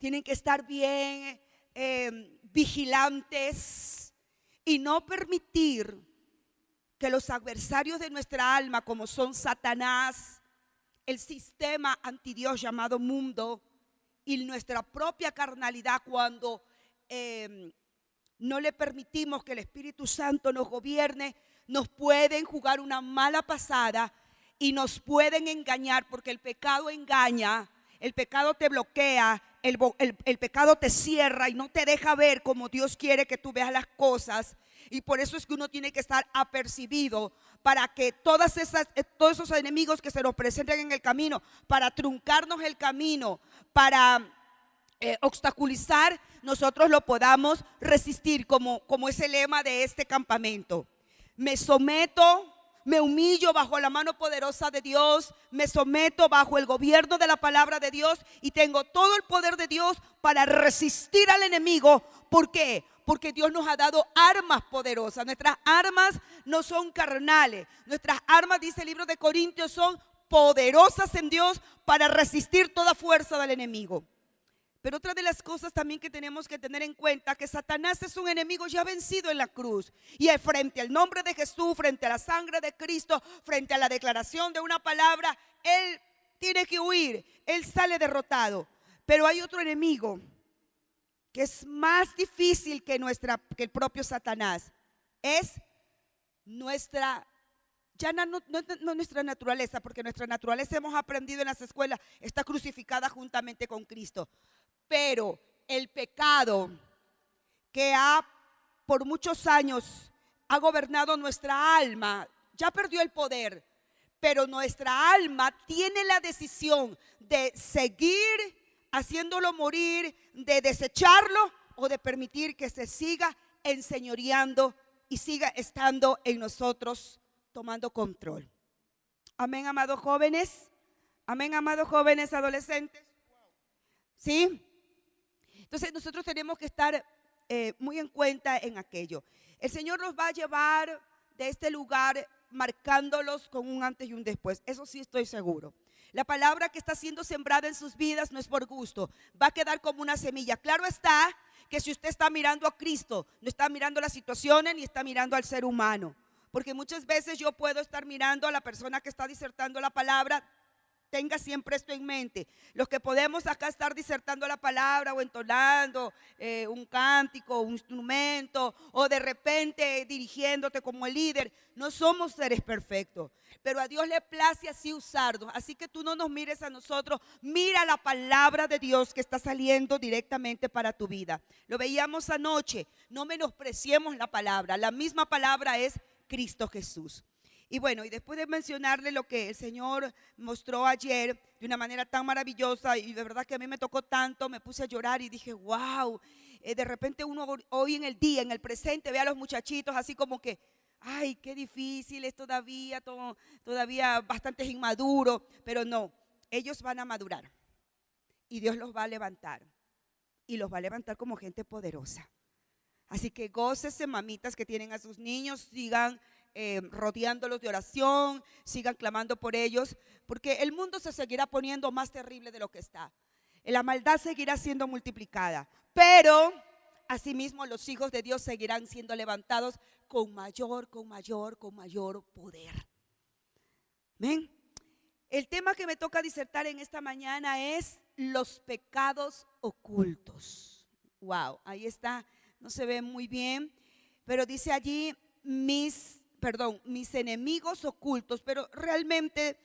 tienen que estar bien vigilantes y no permitir que los adversarios de nuestra alma, como son Satanás, el sistema antidios llamado mundo y nuestra propia carnalidad, cuando no le permitimos que el Espíritu Santo nos gobierne, nos pueden jugar una mala pasada y nos pueden engañar, porque el pecado engaña, el pecado te bloquea, el pecado te cierra y no te deja ver como Dios quiere que tú veas las cosas. Y por eso es que uno tiene que estar apercibido para que todos esos enemigos que se nos presenten en el camino, para truncarnos el camino, para obstaculizar, nosotros lo podamos resistir, como es el lema de este campamento. Me someto, me humillo bajo la mano poderosa de Dios, me someto bajo el gobierno de la palabra de Dios y tengo todo el poder de Dios para resistir al enemigo. ¿Por qué? Porque Dios nos ha dado armas poderosas. Nuestras armas no son carnales. Nuestras armas, dice el libro de Corintios, son poderosas en Dios para resistir toda fuerza del enemigo. Pero otra de las cosas también que tenemos que tener en cuenta, que Satanás es un enemigo ya vencido en la cruz. Y frente al nombre de Jesús, frente a la sangre de Cristo, frente a la declaración de una palabra, él tiene que huir, él sale derrotado. Pero hay otro enemigo que es más difícil que el propio Satanás. Es nuestra, ya no nuestra naturaleza, porque nuestra naturaleza, hemos aprendido en las escuelas, está crucificada juntamente con Cristo. Pero el pecado que por muchos años ha gobernado nuestra alma, ya perdió el poder, pero nuestra alma tiene la decisión de seguir haciéndolo morir, de desecharlo o de permitir que se siga enseñoreando y siga estando en nosotros, tomando control. Amén, amados jóvenes. Amén, amados jóvenes adolescentes. ¿Sí? Entonces nosotros tenemos que estar muy en cuenta en aquello. El Señor nos va a llevar de este lugar marcándolos con un antes y un después. Eso sí estoy seguro. La palabra que está siendo sembrada en sus vidas no es por gusto. Va a quedar como una semilla. Claro está que si usted está mirando a Cristo, no está mirando las situaciones ni está mirando al ser humano. Porque muchas veces yo puedo estar mirando a la persona que está disertando la palabra. Tenga siempre esto en mente. Los que podemos acá estar disertando la palabra o entonando un cántico, un instrumento, o de repente dirigiéndote como el líder, no somos seres perfectos, pero a Dios le place así usarnos. Así que tú no nos mires a nosotros, mira la palabra de Dios que está saliendo directamente para tu vida. Lo veíamos anoche, no menospreciemos la palabra. La misma palabra es Cristo Jesús. Y bueno, y después de mencionarle lo que el Señor mostró ayer de una manera tan maravillosa, y de verdad que a mí me tocó tanto, me puse a llorar y dije, wow, de repente uno hoy en el día, en el presente, ve a los muchachitos así como que, ay, qué difícil es todavía, todavía bastante inmaduro, pero no, ellos van a madurar y Dios los va a levantar y los va a levantar como gente poderosa. Así que gócese, mamitas que tienen a sus niños, sigan rodeándolos de oración, sigan clamando por ellos, porque el mundo se seguirá poniendo más terrible de lo que está. La maldad seguirá siendo multiplicada, pero asimismo los hijos de Dios seguirán siendo levantados con mayor poder. ¿Ven? El tema que me toca disertar en esta mañana es los pecados ocultos. Wow, ahí está, no se ve muy bien, pero dice allí mis enemigos ocultos, pero realmente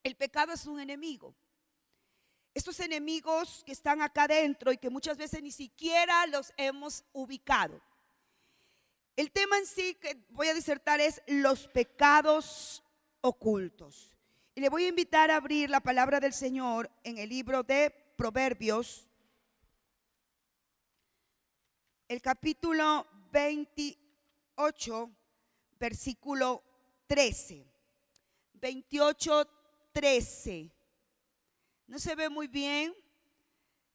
el pecado es un enemigo. Estos enemigos que están acá adentro y que muchas veces ni siquiera los hemos ubicado. El tema en sí que voy a disertar es los pecados ocultos. Y le voy a invitar a abrir la palabra del Señor en el libro de Proverbios, el capítulo 28, versículo 13. 28, 13. No se ve muy bien,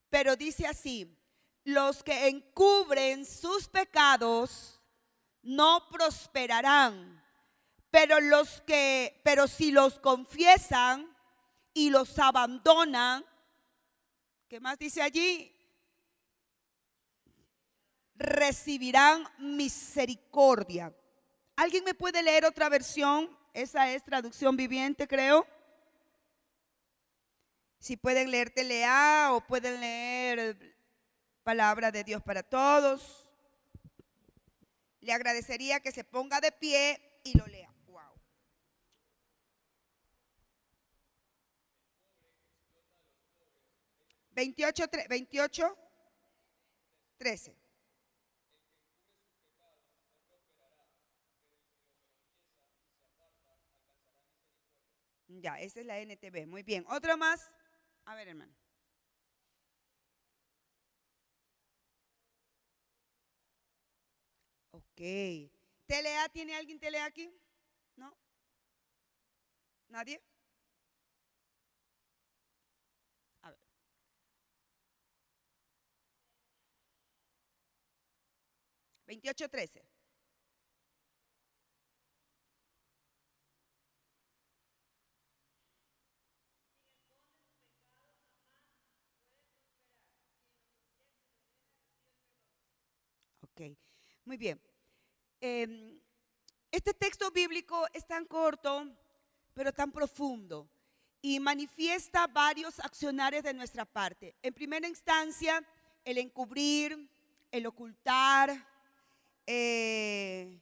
pero dice así: los que encubren sus pecados no prosperarán, pero si los confiesan y los abandonan, ¿Qué más dice allí? Recibirán misericordia. ¿Alguien me puede leer otra versión? Esa es traducción viviente, creo. Si pueden leer TLA o pueden leer Palabra de Dios para Todos. Le agradecería que se ponga de pie y lo lea. Wow. 28:13. Ya, esa es la NTV. Muy bien. ¿Otro más? A ver, hermano. Ok. ¿TLA tiene alguien TLA aquí? ¿No? ¿Nadie? A ver. $28:13. Ok, muy bien. Este texto bíblico es tan corto, pero tan profundo y manifiesta varios accionarios de nuestra parte. En primera instancia, el encubrir, el ocultar, el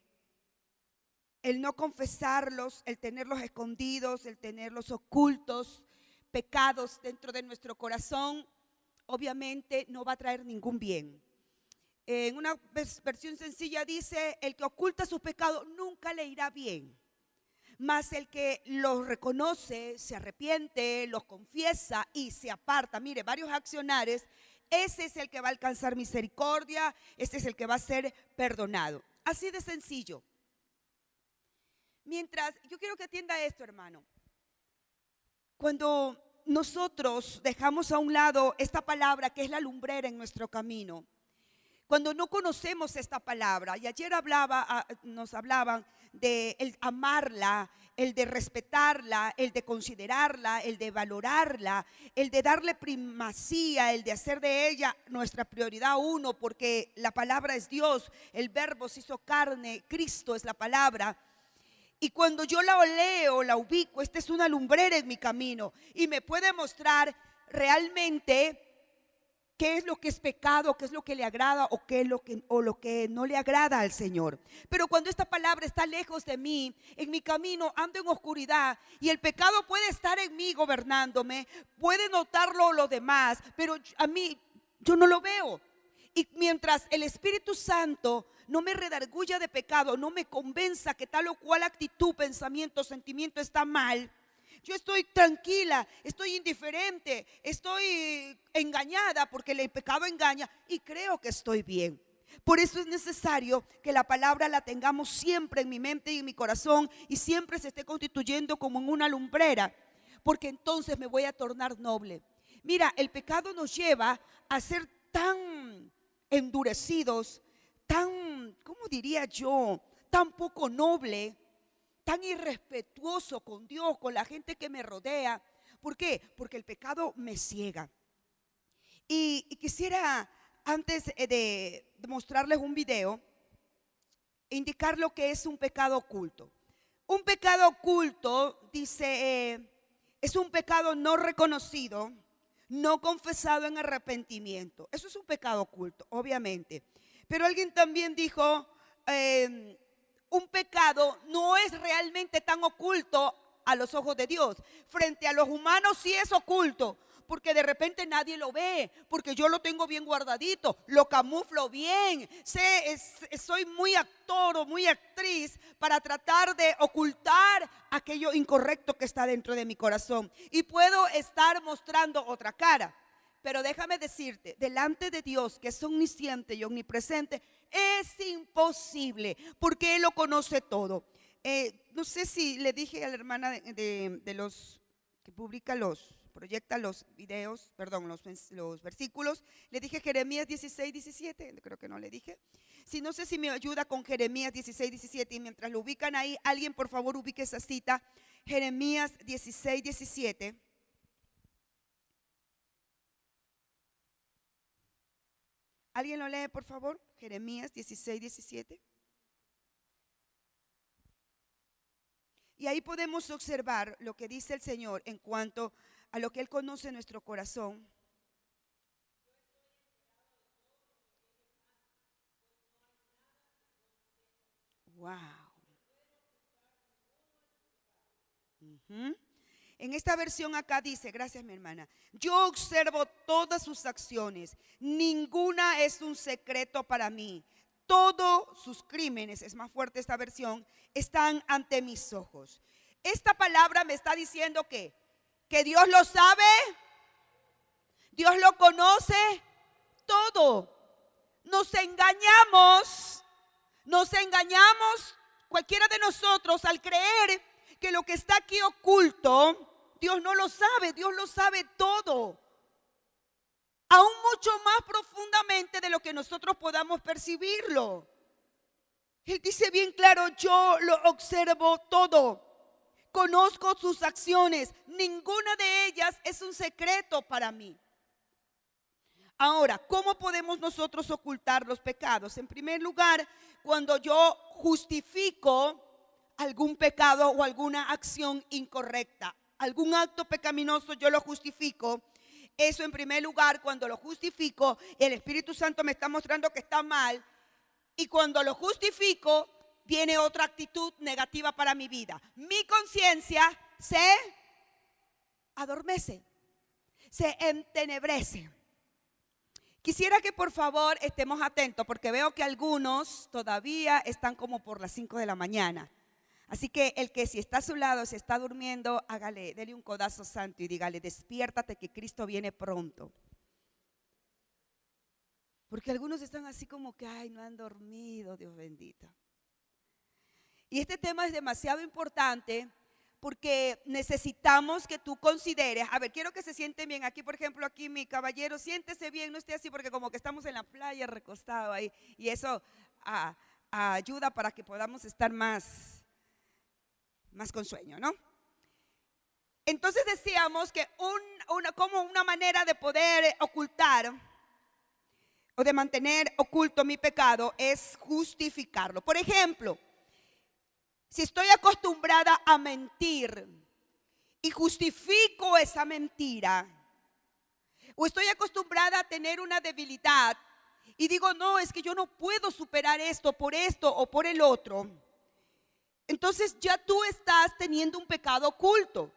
no confesarlos, el tenerlos escondidos, el tenerlos ocultos, pecados dentro de nuestro corazón, obviamente no va a traer ningún bien. En una versión sencilla dice, el que oculta sus pecados nunca le irá bien, mas el que los reconoce, se arrepiente, los confiesa y se aparta, mire, varios accionares, ese es el que va a alcanzar misericordia, ese es el que va a ser perdonado. Así de sencillo. Mientras, yo quiero que atienda esto, hermano. Cuando nosotros dejamos a un lado esta palabra que es la lumbrera en nuestro camino, cuando no conocemos esta palabra, y ayer nos hablaban de el amarla, el de respetarla, el de considerarla, el de valorarla, el de darle primacía, el de hacer de ella nuestra prioridad uno, porque la palabra es Dios, el verbo se hizo carne, Cristo es la palabra. Y cuando yo la leo, la ubico, esta es una lumbrera en mi camino y me puede mostrar realmente qué es lo que es pecado, qué es lo que le agrada o qué es lo que no le agrada al Señor. Pero cuando esta palabra está lejos de mí, en mi camino ando en oscuridad y el pecado puede estar en mí gobernándome, puede notarlo los demás, pero a mí yo no lo veo. Y mientras el Espíritu Santo no me redarguya de pecado, no me convenza que tal o cual actitud, pensamiento, sentimiento está mal, yo estoy tranquila, estoy indiferente, estoy engañada porque el pecado engaña y creo que estoy bien. Por eso es necesario que la palabra la tengamos siempre en mi mente y en mi corazón y siempre se esté constituyendo como en una lumbrera, porque entonces me voy a tornar noble. Mira, el pecado nos lleva a ser tan endurecidos, tan, ¿cómo diría yo? Tan poco noble, tan irrespetuoso con Dios, con la gente que me rodea. ¿Por qué? Porque el pecado me ciega. Y quisiera, antes de mostrarles un video, indicar lo que es un pecado oculto. Un pecado oculto, dice, es un pecado no reconocido, no confesado en arrepentimiento. Eso es un pecado oculto, obviamente. Pero alguien también dijo, un pecado no es realmente tan oculto a los ojos de Dios. Frente a los humanos sí es oculto, porque de repente nadie lo ve, porque yo lo tengo bien guardadito, lo camuflo bien, soy muy actor o muy actriz para tratar de ocultar aquello incorrecto que está dentro de mi corazón. Y puedo estar mostrando otra cara. Pero déjame decirte, delante de Dios, que es omnisciente y omnipresente, es imposible, porque Él lo conoce todo. No sé si le dije a la hermana de los que proyecta los videos, perdón, los versículos, le dije Jeremías 16:17, creo que no le dije. Si no sé si me ayuda con Jeremías 16:17 y mientras lo ubican ahí, alguien por favor ubique esa cita, Jeremías 16:17. ¿Alguien lo lee, por favor? Jeremías 16, 17. Y ahí podemos observar lo que dice el Señor en cuanto a lo que Él conoce en nuestro corazón. Wow. En esta versión acá dice, gracias mi hermana, yo observo todas sus acciones, ninguna es un secreto para mí. Todos sus crímenes, es más fuerte esta versión, están ante mis ojos. Esta palabra me está diciendo que Dios lo sabe, Dios lo conoce todo. Nos engañamos cualquiera de nosotros al creer que lo que está aquí oculto, Dios no lo sabe, Dios lo sabe todo. Aún mucho más profundamente de lo que nosotros podamos percibirlo. Él dice bien claro, yo lo observo todo. Conozco sus acciones, ninguna de ellas es un secreto para mí. Ahora, ¿cómo podemos nosotros ocultar los pecados? En primer lugar, cuando yo justifico algún pecado o alguna acción incorrecta, algún acto pecaminoso, yo lo justifico. Eso en primer lugar, cuando lo justifico, el Espíritu Santo me está mostrando que está mal. Y cuando lo justifico, viene otra actitud negativa para mi vida. Mi conciencia se adormece, se entenebrece. Quisiera que por favor estemos atentos, porque veo que algunos todavía están como por las 5 de la mañana. Así que el que si está a su lado, si está durmiendo, dele un codazo santo y dígale, despiértate que Cristo viene pronto. Porque algunos están así como que, ay, no han dormido, Dios bendito. Y este tema es demasiado importante porque necesitamos que tú consideres, a ver, quiero que se sienten bien. Aquí, por ejemplo, aquí mi caballero, siéntese bien, no esté así porque como que estamos en la playa recostado ahí. Y eso ayuda para que podamos estar más con sueño, ¿no? Entonces decíamos que como una manera de poder ocultar o de mantener oculto mi pecado es justificarlo. Por ejemplo, si estoy acostumbrada a mentir y justifico esa mentira, o estoy acostumbrada a tener una debilidad y digo, no, es que yo no puedo superar esto o por el otro, entonces ya tú estás teniendo un pecado oculto.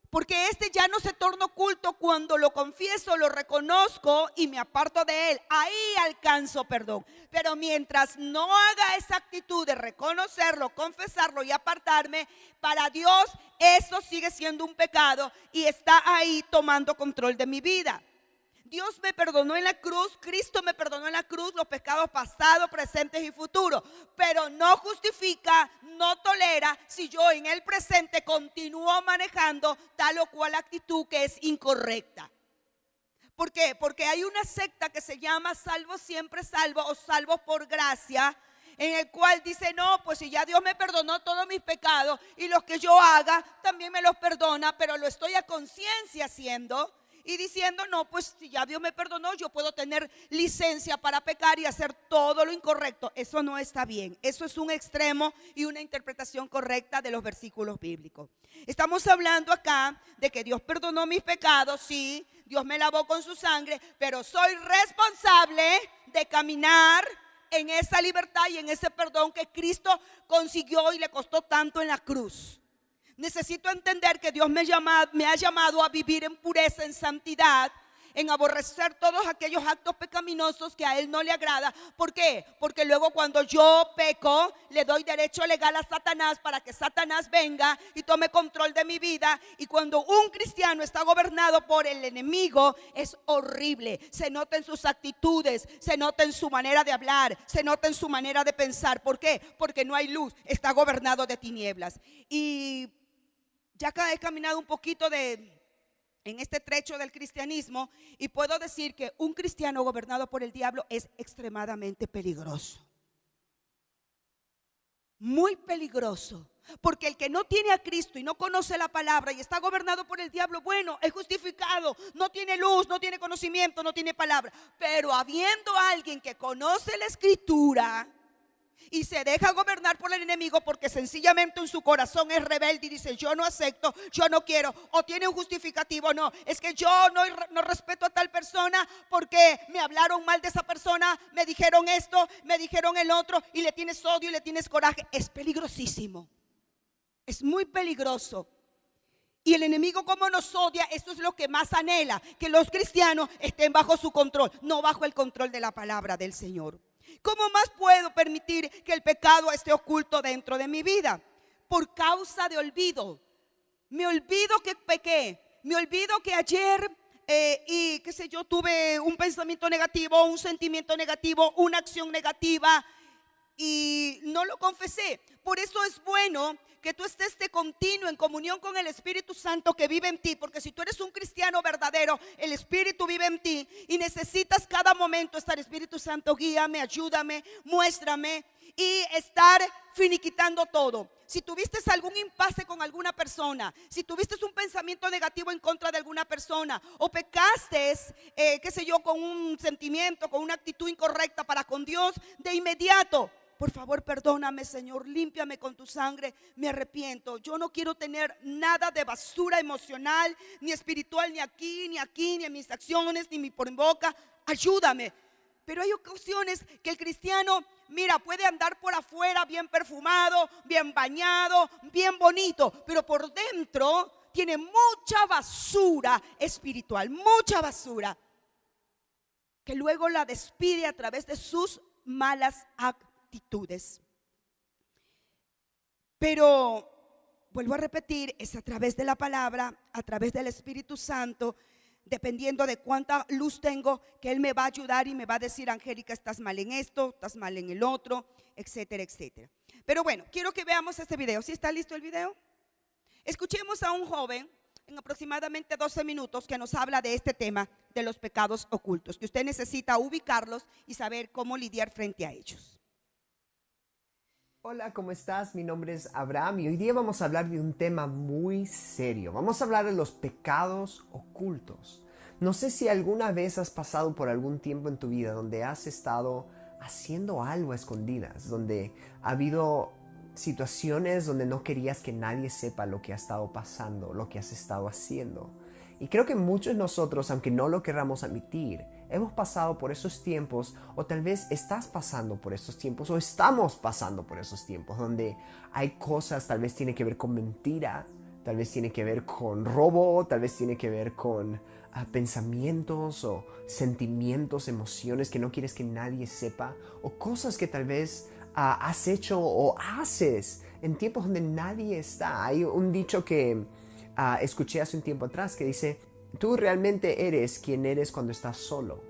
Porque este ya no se torna oculto cuando lo confieso, lo reconozco y me aparto de él. Ahí alcanzo perdón. Pero mientras no haga esa actitud de reconocerlo, confesarlo y apartarme, para Dios eso sigue siendo un pecado y está ahí tomando control de mi vida. Dios me perdonó en la cruz, Cristo me perdonó en la cruz los pecados pasados, presentes y futuros, pero no justifica, no tolera si yo en el presente continúo manejando tal o cual actitud que es incorrecta. ¿Por qué? Porque hay una secta que se llama salvo siempre salvo o salvo por gracia, en el cual dice, no, pues si ya Dios me perdonó todos mis pecados y los que yo haga también me los perdona, pero lo estoy a conciencia haciendo. Y diciendo, no, pues si ya Dios me perdonó, yo puedo tener licencia para pecar y hacer todo lo incorrecto. Eso no está bien. Eso es un extremo y una interpretación correcta de los versículos bíblicos. Estamos hablando acá de que Dios perdonó mis pecados, sí, Dios me lavó con su sangre, pero soy responsable de caminar en esa libertad y en ese perdón que Cristo consiguió y le costó tanto en la cruz. Necesito entender que Dios me ha llamado a vivir en pureza, en santidad, en aborrecer todos aquellos actos pecaminosos que a Él no le agrada. ¿Por qué? Porque luego cuando yo peco, le doy derecho legal a Satanás para que Satanás venga y tome control de mi vida. Y cuando un cristiano está gobernado por el enemigo, es horrible. Se nota en sus actitudes, se nota en su manera de hablar, se nota en su manera de pensar. ¿Por qué? Porque no hay luz, está gobernado de tinieblas. Y ya he caminado un poquito en este trecho del cristianismo y puedo decir que un cristiano gobernado por el diablo es extremadamente peligroso. Muy peligroso. Porque el que no tiene a Cristo y no conoce la palabra y está gobernado por el diablo, bueno, es justificado, no tiene luz, no tiene conocimiento, no tiene palabra. Pero habiendo alguien que conoce la escritura y se deja gobernar por el enemigo, porque sencillamente en su corazón es rebelde y dice: yo no acepto, yo no quiero, o tiene un justificativo: no, es que yo no respeto a tal persona porque me hablaron mal de esa persona, me dijeron esto, me dijeron el otro, y le tienes odio y le tienes coraje. Es peligrosísimo, es muy peligroso. Y el enemigo, como nos odia, esto es lo que más anhela: que los cristianos estén bajo su control, no bajo el control de la palabra del Señor. ¿Cómo más puedo permitir que el pecado esté oculto dentro de mi vida? Por causa de olvido. Me olvido que pequé, me olvido que ayer y qué sé yo, tuve un pensamiento negativo, un sentimiento negativo, una acción negativa y no lo confesé. Por eso es bueno que tú estés de continuo en comunión con el Espíritu Santo que vive en ti, porque si tú eres un cristiano verdadero, el Espíritu vive en ti y necesitas cada momento estar: Espíritu Santo, guíame, ayúdame, muéstrame, y estar finiquitando todo. Si tuviste algún impasse con alguna persona, si tuviste un pensamiento negativo en contra de alguna persona, o pecaste, qué sé yo, con un sentimiento, con una actitud incorrecta para con Dios, de inmediato: por favor, perdóname, Señor, límpiame con tu sangre, me arrepiento. Yo no quiero tener nada de basura emocional, ni espiritual, ni aquí, ni en mis acciones, ni por mi boca. Ayúdame. Pero hay ocasiones que el cristiano, mira, puede andar por afuera bien perfumado, bien bañado, bien bonito, pero por dentro tiene mucha basura espiritual, mucha basura, que luego la despide a través de sus malas actitudes. Pero vuelvo a repetir, es a través de la palabra, a través del Espíritu Santo, dependiendo de cuánta luz tengo, que Él me va a ayudar y me va a decir: Angélica, estás mal en esto, estás mal en el otro, etcétera, etcétera. Pero bueno, quiero que veamos este video. ¿Sí está listo el video? Escuchemos a un joven en aproximadamente 12 minutos que nos habla de este tema de los pecados ocultos, que usted necesita ubicarlos y saber cómo lidiar frente a ellos. Hola, ¿cómo estás? Mi nombre es Abraham y hoy día vamos a hablar de un tema muy serio. Vamos a hablar de los pecados ocultos. No sé si alguna vez has pasado por algún tiempo en tu vida donde has estado haciendo algo a escondidas, donde ha habido situaciones donde no querías que nadie sepa lo que ha estado pasando, lo que has estado haciendo. Y creo que muchos de nosotros, aunque no lo querramos admitir, hemos pasado por esos tiempos, o tal vez estás pasando por esos tiempos, o estamos pasando por esos tiempos, donde hay cosas, tal vez tiene que ver con mentira, tal vez tiene que ver con robo, tal vez tiene que ver con pensamientos o sentimientos, emociones que no quieres que nadie sepa, o cosas que tal vez has hecho o haces en tiempos donde nadie está. Hay un dicho que escuché hace un tiempo atrás que dice: tú realmente eres quien eres cuando estás solo.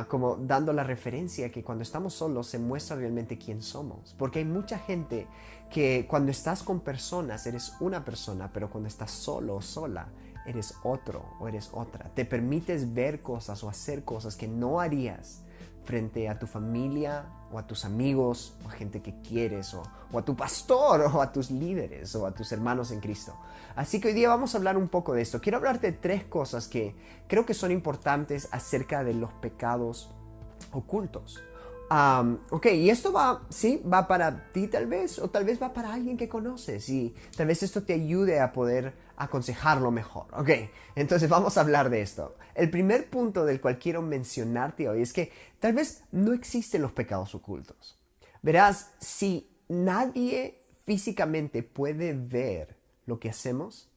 Como dando la referencia que cuando estamos solos se muestra realmente quién somos. Porque hay mucha gente que cuando estás con personas eres una persona, pero cuando estás solo o sola eres otro o eres otra. Te permites ver cosas o hacer cosas que no harías frente a tu familia o a tus amigos o a gente que quieres o a tu pastor o a tus líderes o a tus hermanos en Cristo. Así que hoy día vamos a hablar un poco de esto. Quiero hablarte de 3 cosas que creo que son importantes acerca de los pecados ocultos. Ok, y esto va para ti tal vez, o tal vez va para alguien que conoces, y tal vez esto te ayude a poder aconsejarlo mejor. Ok, entonces vamos a hablar de esto. El primer punto del cual quiero mencionarte hoy es que tal vez no existen los pecados ocultos. Verás, si nadie físicamente puede ver lo que hacemos,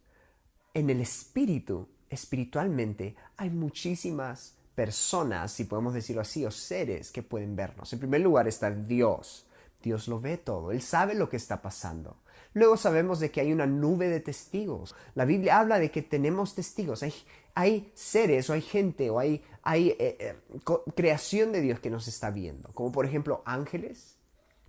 en el espíritu, espiritualmente, hay muchísimas personas, si podemos decirlo así, o seres que pueden vernos. En primer lugar está Dios. Dios lo ve todo, Él sabe lo que está pasando. Luego sabemos de que hay una nube de testigos. La Biblia habla de que tenemos testigos. Hay seres o hay gente o hay creación de Dios que nos está viendo. Como por ejemplo ángeles.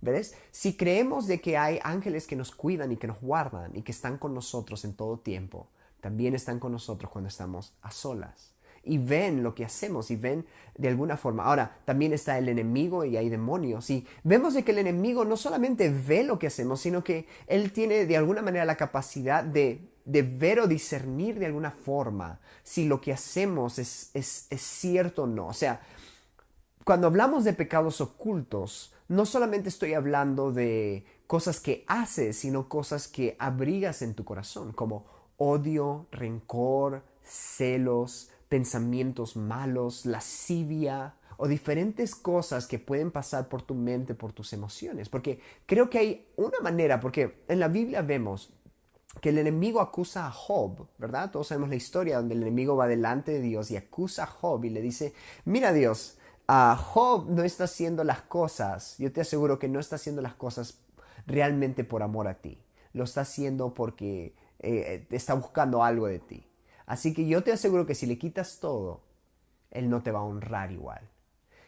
¿Ves? Si creemos de que hay ángeles que nos cuidan y que nos guardan y que están con nosotros en todo tiempo, también están con nosotros cuando estamos a solas. y ven lo que hacemos y ven de alguna forma. Ahora, también está el enemigo y hay demonios. Y vemos de que el enemigo no solamente ve lo que hacemos, sino que él tiene de alguna manera la capacidad de ver o discernir de alguna forma si lo que hacemos es cierto o no. O sea, cuando hablamos de pecados ocultos, no solamente estoy hablando de cosas que haces, sino cosas que abrigas en tu corazón, como odio, rencor, celos, pensamientos malos, lascivia o diferentes cosas que pueden pasar por tu mente, por tus emociones. Porque creo que hay una manera, porque en la Biblia vemos que el enemigo acusa a Job, ¿verdad? Todos sabemos la historia donde el enemigo va delante de Dios y acusa a Job y le dice, mira Dios, Job no está haciendo las cosas, yo te aseguro que no está haciendo las cosas realmente por amor a ti, lo está haciendo porque está buscando algo de ti. Así que yo te aseguro que si le quitas todo, él no te va a honrar igual.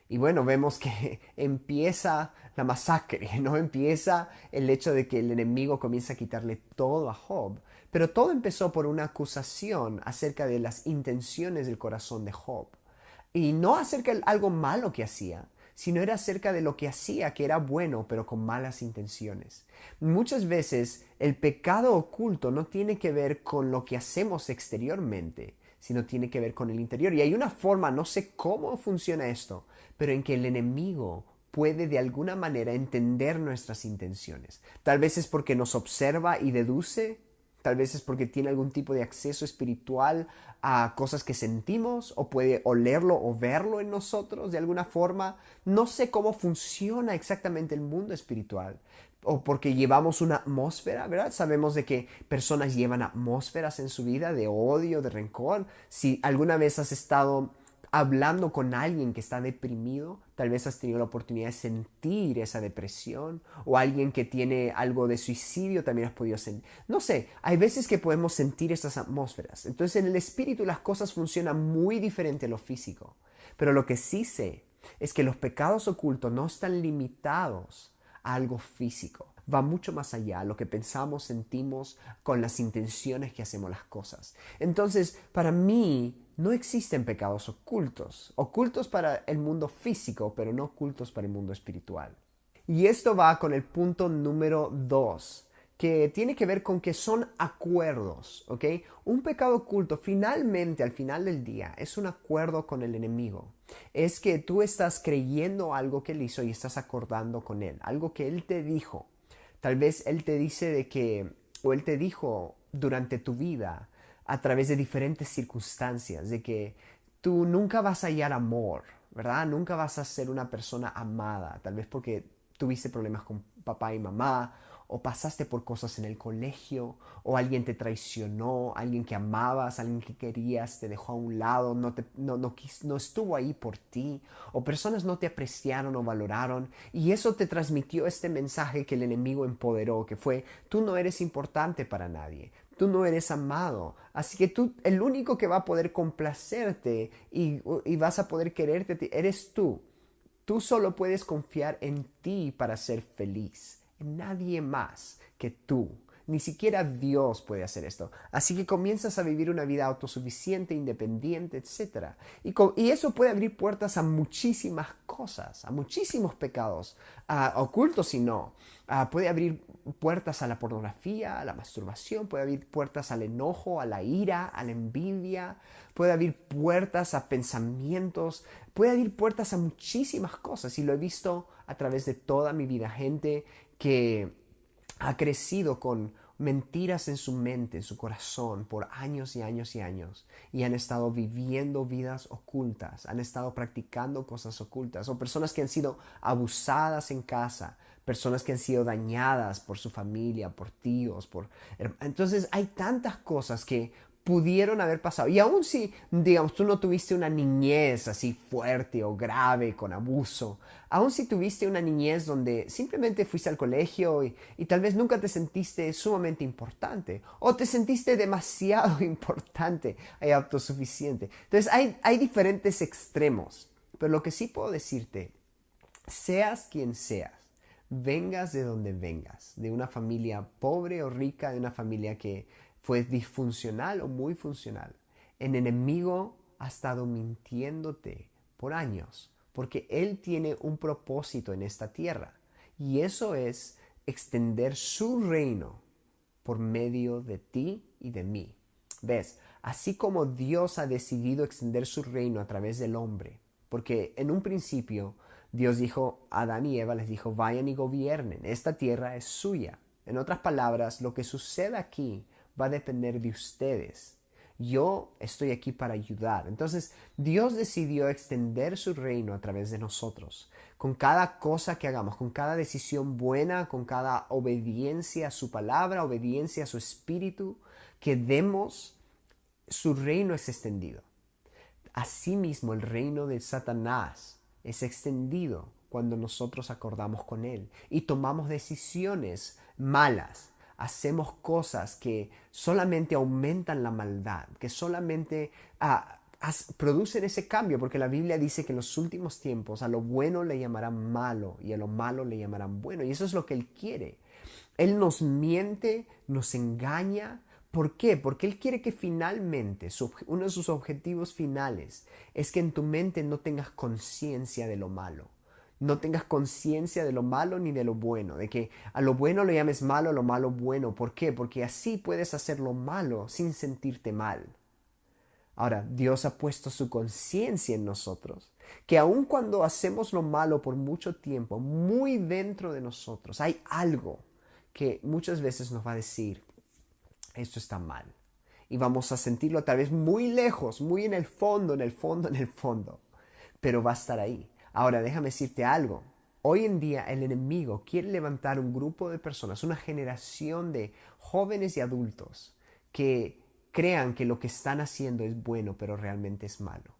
Y bueno, vemos que empieza la masacre, ¿no? Empieza el hecho de que el enemigo comienza a quitarle todo a Job. Pero todo empezó por una acusación acerca de las intenciones del corazón de Job. Y no acerca de algo malo que hacía, sino era acerca de lo que hacía, que era bueno, pero con malas intenciones. Muchas veces el pecado oculto no tiene que ver con lo que hacemos exteriormente, sino tiene que ver con el interior. Y hay una forma, no sé cómo funciona esto, pero en que el enemigo puede de alguna manera entender nuestras intenciones. Tal vez es porque nos observa y deduce, tal vez es porque tiene algún tipo de acceso espiritual a cosas que sentimos, o puede olerlo o verlo en nosotros de alguna forma. No sé cómo funciona exactamente el mundo espiritual, o porque llevamos una atmósfera, ¿verdad? Sabemos de que personas llevan atmósferas en su vida de odio, de rencor. Si alguna vez has estado hablando con alguien que está deprimido, tal vez has tenido la oportunidad de sentir esa depresión, o alguien que tiene algo de suicidio también has podido sentir. No sé, hay veces que podemos sentir estas atmósferas. Entonces en el espíritu las cosas funcionan muy diferente a lo físico. Pero lo que sí sé es que los pecados ocultos no están limitados a algo físico. Va mucho más allá, lo que pensamos, sentimos, con las intenciones que hacemos las cosas. Entonces, para mí, no existen pecados ocultos. Ocultos para el mundo físico, pero no ocultos para el mundo espiritual. Y esto va con el punto número 2, que tiene que ver con que son acuerdos, ¿ok? Un pecado oculto, finalmente, al final del día, es un acuerdo con el enemigo. Es que tú estás creyendo algo que él hizo y estás acordando con él, algo que él te dijo. Tal vez él te dice de que, o él te dijo durante tu vida, a través de diferentes circunstancias, de que tú nunca vas a hallar amor, ¿verdad? Nunca vas a ser una persona amada, tal vez porque tuviste problemas con papá y mamá, o pasaste por cosas en el colegio, o alguien te traicionó, alguien que amabas, alguien que querías, te dejó a un lado, no estuvo ahí por ti, o personas no te apreciaron o valoraron, y eso te transmitió este mensaje que el enemigo empoderó, que fue, tú no eres importante para nadie, tú no eres amado, así que tú, el único que va a poder complacerte y vas a poder quererte, eres tú. Tú solo puedes confiar en ti para ser feliz, en nadie más que tú. Ni siquiera Dios puede hacer esto. Así que comienzas a vivir una vida autosuficiente, independiente, etc. Y eso puede abrir puertas a muchísimas cosas, a muchísimos pecados, ocultos y no. Puede abrir puertas a la pornografía, a la masturbación, puede abrir puertas al enojo, a la ira, a la envidia, puede abrir puertas a pensamientos, puede abrir puertas a muchísimas cosas. Y lo he visto a través de toda mi vida. Gente que ha crecido con mentiras en su mente, en su corazón, por años y años y años, y han estado viviendo vidas ocultas, han estado practicando cosas ocultas, o personas que han sido abusadas en casa, personas que han sido dañadas por su familia, por tíos, Entonces hay tantas cosas que pudieron haber pasado. Y aun si, digamos, tú no tuviste una niñez así fuerte o grave con abuso, aun si tuviste una niñez donde simplemente fuiste al colegio y tal vez nunca te sentiste sumamente importante o te sentiste demasiado importante y autosuficiente. Entonces hay diferentes extremos, pero lo que sí puedo decirte, seas quien seas, vengas de donde vengas, de una familia pobre o rica, de una familia que fue disfuncional o muy funcional, el enemigo ha estado mintiéndote por años, porque Él tiene un propósito en esta tierra, y eso es extender su reino por medio de ti y de mí. ¿Ves? Así como Dios ha decidido extender su reino a través del hombre, porque en un principio Dios dijo a Adán y Eva, les dijo, vayan y gobiernen, esta tierra es suya. En otras palabras, lo que suceda aquí va a depender de ustedes. Yo estoy aquí para ayudar. Entonces, Dios decidió extender su reino a través de nosotros. Con cada cosa que hagamos, con cada decisión buena, con cada obediencia a su palabra, obediencia a su espíritu, que demos, su reino es extendido. Asimismo, el reino de Satanás es extendido cuando nosotros acordamos con él y tomamos decisiones malas. Hacemos cosas que solamente aumentan la maldad, que solamente producen ese cambio, porque la Biblia dice que en los últimos tiempos a lo bueno le llamarán malo y a lo malo le llamarán bueno. Y eso es lo que Él quiere. Él nos miente, nos engaña. ¿Por qué? Porque Él quiere que finalmente, uno de sus objetivos finales es que en tu mente no tengas conciencia de lo malo. No tengas conciencia de lo malo ni de lo bueno, de que a lo bueno lo llames malo, a lo malo bueno. ¿Por qué? Porque así puedes hacer lo malo sin sentirte mal. Ahora, Dios ha puesto su conciencia en nosotros, que aun cuando hacemos lo malo por mucho tiempo, muy dentro de nosotros hay algo que muchas veces nos va a decir, esto está mal. Y vamos a sentirlo tal vez muy lejos, muy en el fondo, en el fondo, en el fondo. Pero va a estar ahí. Ahora, déjame decirte algo. Hoy en día el enemigo quiere levantar un grupo de personas, una generación de jóvenes y adultos que crean que lo que están haciendo es bueno, pero realmente es malo.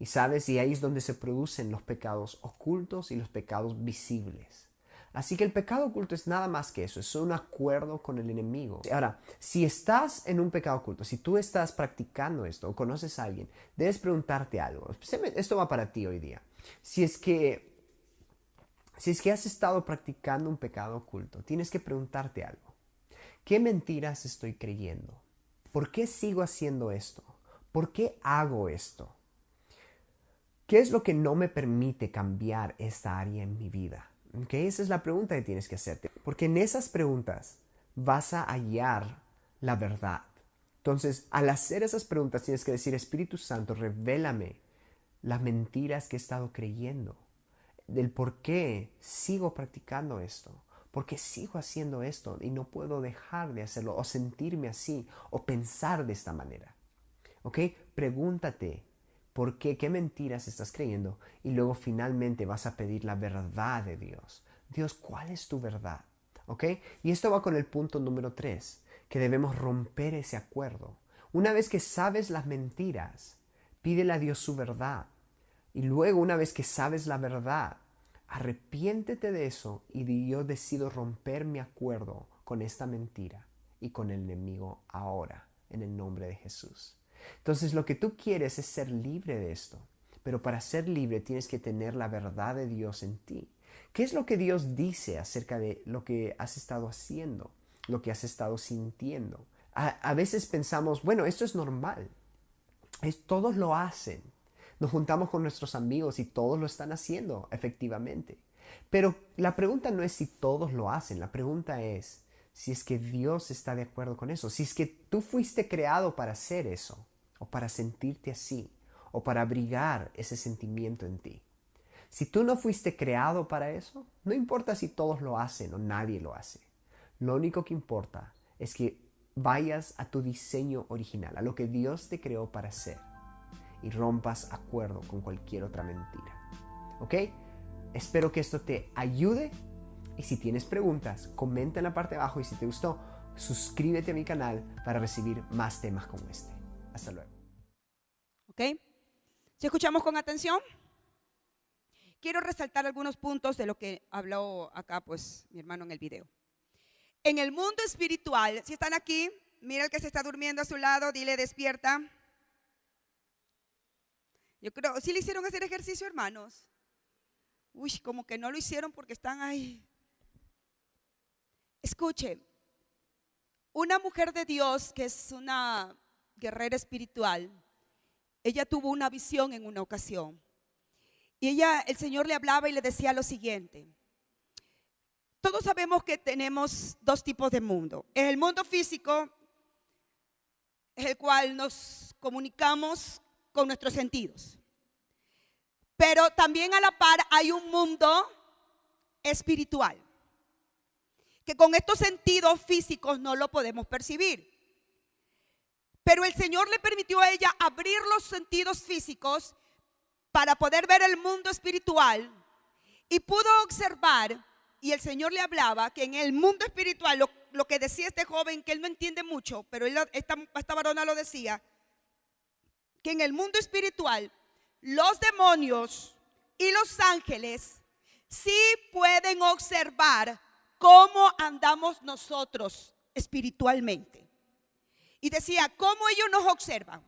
Y sabes, y ahí es donde se producen los pecados ocultos y los pecados visibles. Así que el pecado oculto es nada más que eso, es un acuerdo con el enemigo. Ahora, si estás en un pecado oculto, si tú estás practicando esto o conoces a alguien, debes preguntarte algo. Esto va para ti hoy día. Si es que has estado practicando un pecado oculto, tienes que preguntarte algo. ¿Qué mentiras estoy creyendo? ¿Por qué sigo haciendo esto? ¿Por qué hago esto? ¿Qué es lo que no me permite cambiar esta área en mi vida? ¿Okay? Esa es la pregunta que tienes que hacerte. Porque en esas preguntas vas a hallar la verdad. Entonces, al hacer esas preguntas tienes que decir, Espíritu Santo, revélame las mentiras que he estado creyendo. Del por qué sigo practicando esto. ¿Por qué sigo haciendo esto y no puedo dejar de hacerlo o sentirme así o pensar de esta manera? ¿Ok? Pregúntate. ¿Por qué? ¿Qué mentiras estás creyendo? Y luego finalmente vas a pedir la verdad de Dios. Dios, ¿cuál es tu verdad? ¿Ok? Y esto va con el punto número 3, que debemos romper ese acuerdo. Una vez que sabes las mentiras, pídele a Dios su verdad. Y luego, una vez que sabes la verdad, arrepiéntete de eso y yo decido romper mi acuerdo con esta mentira y con el enemigo ahora, en el nombre de Jesús. Entonces lo que tú quieres es ser libre de esto, pero para ser libre tienes que tener la verdad de Dios en ti. ¿Qué es lo que Dios dice acerca de lo que has estado haciendo, lo que has estado sintiendo? A veces pensamos, bueno, esto es normal, todos lo hacen. Nos juntamos con nuestros amigos y todos lo están haciendo, efectivamente. Pero la pregunta no es si todos lo hacen, la pregunta es si es que Dios está de acuerdo con eso, si es que tú fuiste creado para hacer eso, o para sentirte así, o para abrigar ese sentimiento en ti. Si tú no fuiste creado para eso, no importa si todos lo hacen o nadie lo hace. Lo único que importa es que vayas a tu diseño original, a lo que Dios te creó para hacer, y rompas acuerdo con cualquier otra mentira. ¿Ok? Espero que esto te ayude. Y si tienes preguntas, comenta en la parte de abajo. Y si te gustó, suscríbete a mi canal para recibir más temas como este. Hasta luego. ¿Ok? Si escuchamos con atención, quiero resaltar algunos puntos de lo que habló acá, pues, mi hermano en el video. En el mundo espiritual, si están aquí, mira el que se está durmiendo a su lado, dile despierta. Yo creo, ¿sí le hicieron hacer ejercicio, hermanos? Uy, como que no lo hicieron porque están ahí. Escuche, una mujer de Dios que es una guerrera espiritual, ella tuvo una visión en una ocasión. Y el Señor le hablaba y le decía lo siguiente. Todos sabemos que tenemos dos tipos de mundo. Es el mundo físico, es el cual nos comunicamos con nuestros sentidos. Pero también a la par hay un mundo espiritual, que con estos sentidos físicos no lo podemos percibir. Pero el Señor le permitió a ella abrir los sentidos físicos para poder ver el mundo espiritual, y pudo observar, y el Señor le hablaba, que en el mundo espiritual, lo que decía este joven, que él no entiende mucho, pero esta varona lo decía, que en el mundo espiritual los demonios y los ángeles sí pueden observar cómo andamos nosotros espiritualmente. Y decía, ¿cómo ellos nos observan?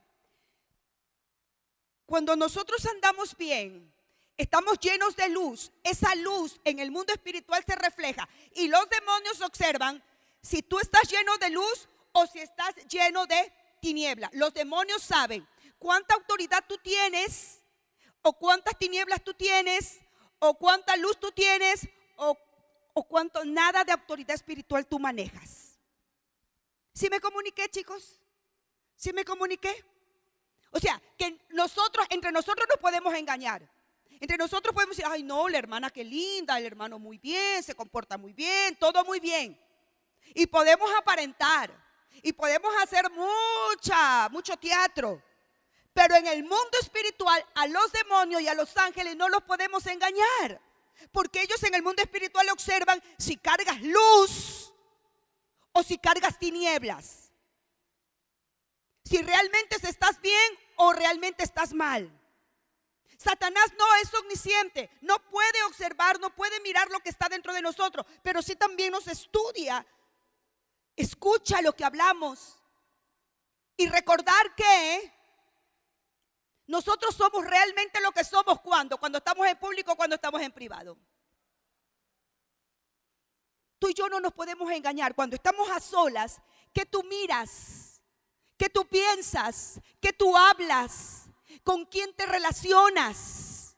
Cuando nosotros andamos bien, estamos llenos de luz, esa luz en el mundo espiritual se refleja y los demonios observan si tú estás lleno de luz o si estás lleno de tiniebla. Los demonios saben cuánta autoridad tú tienes, o cuántas tinieblas tú tienes, o cuánta luz tú tienes, o cuánto nada de autoridad espiritual tú manejas. ¿Sí me comuniqué, chicos? ¿Sí me comuniqué? O sea, que entre nosotros nos podemos engañar. Entre nosotros podemos decir, ay no, la hermana qué linda, el hermano muy bien, se comporta muy bien, todo muy bien. Y podemos aparentar, y podemos hacer mucho teatro. Pero en el mundo espiritual, a los demonios y a los ángeles no los podemos engañar. Porque ellos en el mundo espiritual observan si cargas luz o si cargas tinieblas. Si realmente estás bien o realmente estás mal. Satanás no es omnisciente, no puede observar, no puede mirar lo que está dentro de nosotros, pero sí también nos estudia, escucha lo que hablamos y recordar que nosotros somos realmente lo que somos cuando estamos en público, cuando estamos en privado. Tú y yo no nos podemos engañar. Cuando estamos a solas, ¿qué tú miras? ¿Qué tú piensas? ¿Qué tú hablas? ¿Con quién te relacionas?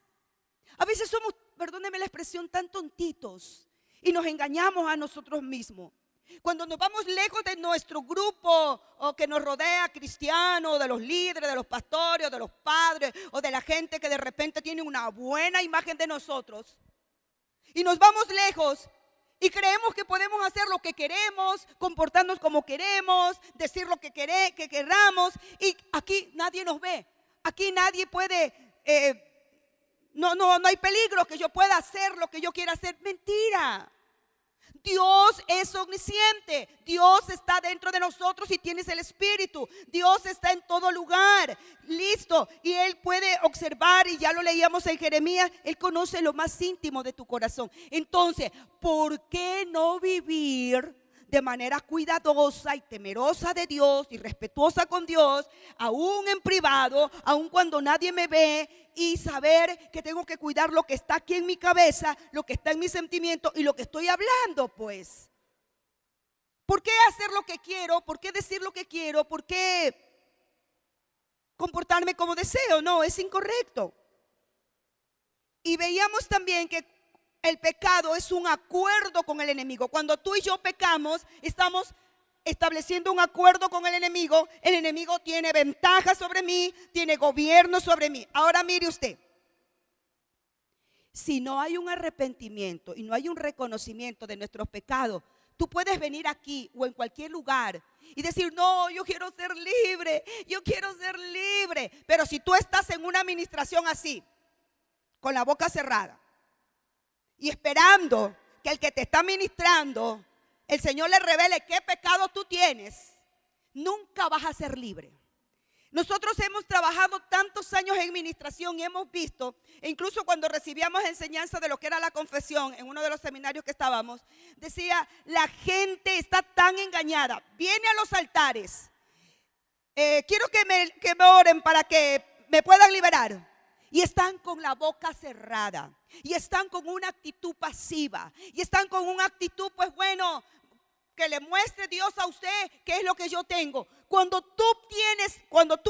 A veces somos, perdónenme la expresión, tan tontitos y nos engañamos a nosotros mismos. Cuando nos vamos lejos de nuestro grupo o que nos rodea cristiano, de los líderes, de los pastores, o de los padres, o de la gente que de repente tiene una buena imagen de nosotros, y nos vamos lejos y creemos que podemos hacer lo que queremos, comportarnos como queremos, decir lo que queramos, y aquí nadie nos ve, aquí nadie puede, no hay peligro que yo pueda hacer lo que yo quiera hacer. Mentira. Dios es omnisciente, Dios está dentro de nosotros y tienes el Espíritu, Dios está en todo lugar, listo, y Él puede observar, y ya lo leíamos en Jeremías, Él conoce lo más íntimo de tu corazón. Entonces, ¿por qué no vivir de manera cuidadosa y temerosa de Dios y respetuosa con Dios, aún en privado, aún cuando nadie me ve, y saber que tengo que cuidar lo que está aquí en mi cabeza, lo que está en mis sentimientos y lo que estoy hablando? Pues, ¿por qué hacer lo que quiero? ¿Por qué decir lo que quiero? ¿Por qué comportarme como deseo? No, es incorrecto. Y veíamos también que el pecado es un acuerdo con el enemigo. Cuando tú y yo pecamos, estamos estableciendo un acuerdo con el enemigo. El enemigo tiene ventaja sobre mí, tiene gobierno sobre mí. Ahora mire usted, si no hay un arrepentimiento y no hay un reconocimiento de nuestros pecados, tú puedes venir aquí o en cualquier lugar y decir, no, yo quiero ser libre, yo quiero ser libre. Pero si tú estás en una administración así, con la boca cerrada, y esperando que el que te está ministrando, el Señor le revele qué pecado tú tienes, nunca vas a ser libre. Nosotros hemos trabajado tantos años en administración y hemos visto, e incluso cuando recibíamos enseñanza de lo que era la confesión, en uno de los seminarios que estábamos, decía, la gente está tan engañada, viene a los altares, quiero que me oren para que me puedan liberar. Y están con la boca cerrada, y están con una actitud pasiva, y están con una actitud, pues bueno, que le muestre Dios a usted qué es lo que yo tengo. Cuando tú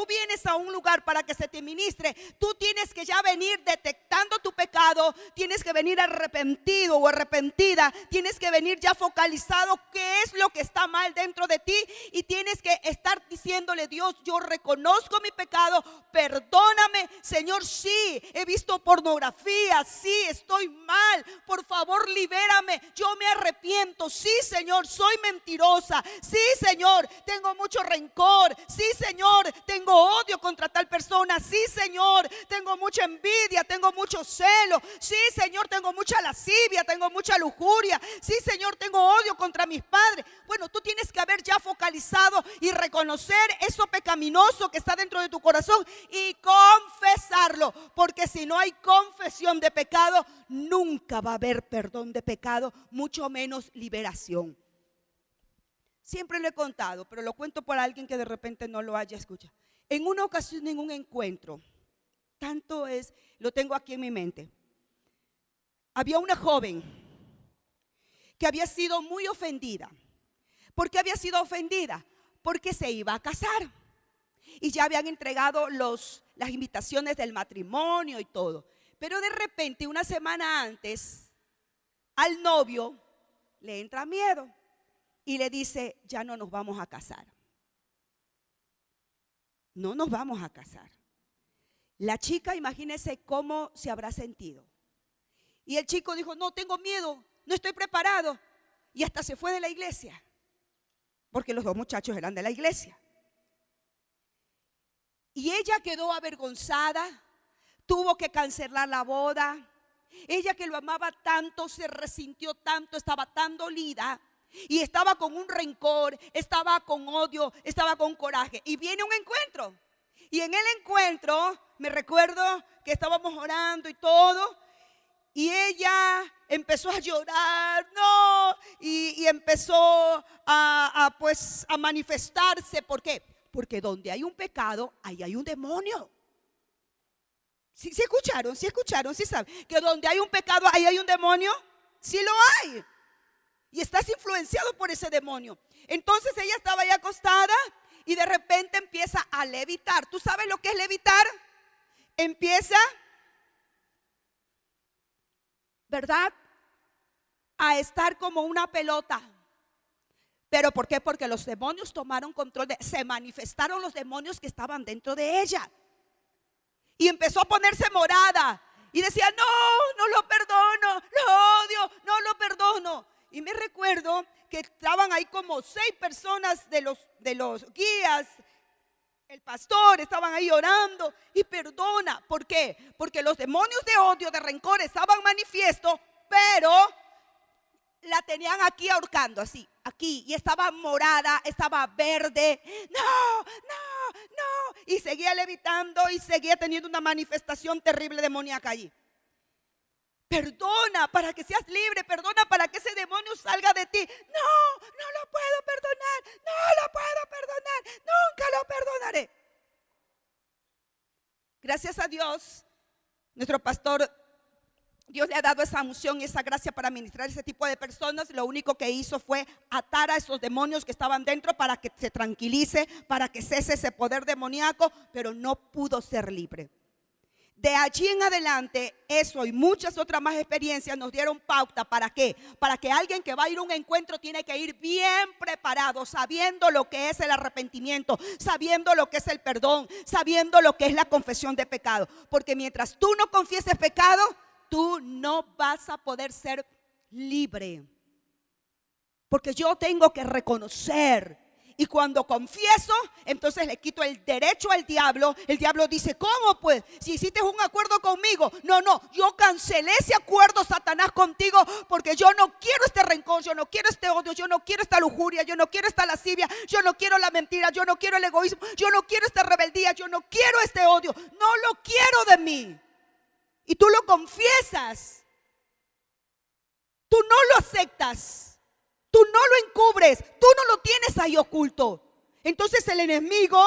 vienes a un lugar para que se te ministre, tú tienes que ya venir detectando tu pecado, tienes que venir arrepentido o arrepentida, tienes que venir ya focalizado qué es lo que está mal dentro de ti y tienes que estar diciéndole: Dios, yo reconozco mi pecado, perdóname, Señor, sí, he visto pornografía, sí, estoy mal, por favor libérame, yo me arrepiento, sí, Señor, soy mentirosa, sí, Señor, tengo mucho rencor, sí, Señor, tengo odio contra tal persona, sí, Señor, tengo mucha envidia, tengo mucho celo, sí, Señor, tengo mucha lascivia, tengo mucha lujuria, sí, Señor, tengo odio contra mis padres. Bueno, tú tienes que haber ya focalizado y reconocer eso pecaminoso que está dentro de tu corazón y confesarlo, porque si no hay confesión de pecado, nunca va a haber perdón de pecado, mucho menos liberación. Siempre lo he contado, pero lo cuento para alguien que de repente no lo haya escuchado. En una ocasión, en un encuentro, lo tengo aquí en mi mente. Había una joven que había sido muy ofendida. ¿Por qué había sido ofendida? Porque se iba a casar y ya habían entregado las invitaciones del matrimonio y todo. Pero de repente, una semana antes, al novio le entra miedo y le dice: ya no nos vamos a casar. No nos vamos a casar. La chica, imagínese cómo se habrá sentido. Y el chico dijo: no, tengo miedo, no estoy preparado. Y hasta se fue de la iglesia, porque los dos muchachos eran de la iglesia. Y ella quedó avergonzada, tuvo que cancelar la boda. Ella, que lo amaba tanto, se resintió tanto, estaba tan dolida. Y estaba con un rencor, estaba con odio, estaba con coraje. Y viene un encuentro. Y en el encuentro, me recuerdo que estábamos orando y todo. Y ella empezó a llorar, no. Y empezó a manifestarse. ¿Por qué? Porque donde hay un pecado, ahí hay un demonio. ¿Sí escucharon? ¿Sí saben? Que donde hay un pecado, ahí hay un demonio. Sí lo hay. Y estás influenciado por ese demonio. Entonces ella estaba ahí acostada y de repente empieza a levitar. ¿Tú sabes lo que es levitar? Empieza, ¿verdad?, a estar como una pelota. ¿Pero por qué? Porque los demonios tomaron control se manifestaron los demonios que estaban dentro de ella. Y empezó a ponerse morada y decía: no lo perdono, lo odio, no lo perdono. Y me recuerdo que estaban ahí como 6 personas de los guías, el pastor, estaban ahí orando y perdona. ¿Por qué? Porque los demonios de odio, de rencor estaban manifiestos, pero la tenían aquí ahorcando, así, aquí, y estaba morada, estaba verde. No. Y seguía levitando y seguía teniendo una manifestación terrible demoníaca allí. Perdona para que seas libre, perdona para que ese demonio salga de ti. No lo puedo perdonar, nunca lo perdonaré. Gracias a Dios, nuestro pastor, Dios le ha dado esa unción y esa gracia para ministrar a ese tipo de personas. Lo único que hizo fue atar a esos demonios que estaban dentro para que se tranquilice, para que cese ese poder demoníaco, pero no pudo ser libre. De allí en adelante, eso y muchas otras más experiencias nos dieron pauta. ¿Para qué? Para que alguien que va a ir a un encuentro tiene que ir bien preparado, sabiendo lo que es el arrepentimiento, sabiendo lo que es el perdón, sabiendo lo que es la confesión de pecado. Porque mientras tú no confieses pecado, tú no vas a poder ser libre. Porque yo tengo que reconocer. Y cuando confieso, entonces le quito el derecho al diablo. El diablo dice: ¿cómo pues? Si hiciste un acuerdo conmigo. No, yo cancelé ese acuerdo, Satanás, contigo, porque yo no quiero este rencor, yo no quiero este odio, yo no quiero esta lujuria, yo no quiero esta lascivia, yo no quiero la mentira, yo no quiero el egoísmo, yo no quiero esta rebeldía, yo no quiero este odio, no lo quiero de mí. Y tú lo confiesas, tú no lo aceptas. Tú no lo encubres, tú no lo tienes ahí oculto. Entonces el enemigo